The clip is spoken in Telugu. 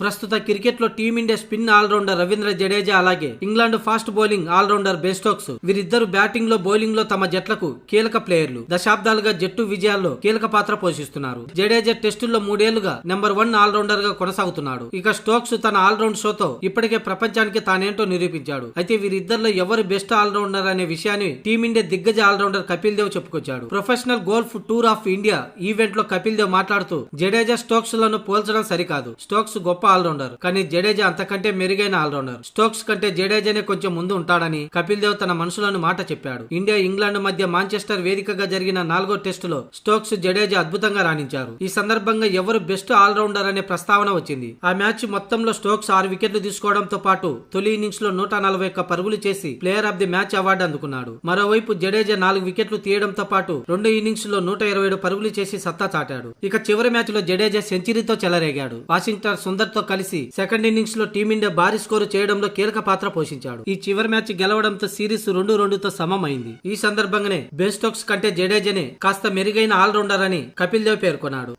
ప్రస్తుత క్రికెట్ లో Team India spin allrounder Ravindra Jadeja అలాగే England fast bowling allrounder Ben Stokes వీరిద్దరు బ్యాటింగ్ లో బౌలింగ్ లో తమ జట్లకు కీలక ప్లేయర్లు. దశాబ్దాలుగా జట్టు విజయాల్లో కీలక పాత్ర పోషిస్తున్నారు. జడేజా టెస్టుల్లో 3 ఏళ్లుగా నెంబర్ 1 ఆల్రౌండర్ గా కొనసాగుతున్నాడు. ఇక స్టోక్స్ తన ఆల్రౌండ్ షోతో ఇప్పటికే ప్రపంచానికి తానేంటో నిరూపించాడు. అయితే వీరిద్దరిలో ఎవరు బెస్ట్ ఆల్రౌండర్ అనే విషయాన్ని టీమిండియా దిగ్గజ ఆల్రౌండర్ కపిల్ దేవ్ చెప్పుకొచ్చాడు. Professional golf tour of India event లో కపిల్ దేవ్ మాట్లాడుతూ జడేజా స్టోక్స్ లను పోల్చడం సరికాదు. స్టోక్స్ గొప్ప ఆల్రౌండర్, కానీ జడేజా అంతకంటే మెరుగైన ఆల్రౌండర్. స్టోక్స్ కంటే జడేజానే కొంచెం ముందు ఉంటాడని కపిల్ దేవ్ తన మనసులోని మాట చెప్పాడు. ఇండియా ఇంగ్లాండ్ మధ్య మాంచెస్టర్ వేదికగా జరిగిన 4వ టెస్టులో స్టోక్స్ జడేజా అద్భుతంగా రాణించారు. ఈ సందర్భంగా ఎవరు బెస్ట్ ఆల్రౌండర్ అనే ప్రస్తావన వచ్చింది. ఆ మ్యాచ్ మొత్తంలో స్టోక్స్ 6 వికెట్లు తీసుకోవడంతో పాటు తొలి ఇన్నింగ్స్ లో 141 పరుగులు చేసి player of the match award అందుకున్నాడు. మరోవైపు జడేజా 4 వికెట్లు తీయడంతో పాటు 2 ఇన్నింగ్స్ లో 127 పరుగులు చేసి సత్తా చాటాడు. ఇక చివరి మ్యాచ్ లో జడేజా సెంచరీతో చెలరేగాడు. వాషింగ్టన్ సుందర్ తో కలిసి సెకండ్ ఇన్నింగ్స్ లో టీమిండియా భారీ స్కోరు చేయడంలో కీలక పాత్ర పోషించాడు. ఈ చివరి మ్యాచ్ గెలవడంతో సిరీస్ 2-2తో సమమైంది. ఈ సందర్భంగానే బెన్ స్టోక్స్ కంటే జడేజానే కాస్త మెరుగైన ఆల్రౌండర్ అని కపిల్ దేవ్ పేర్కొన్నాడు.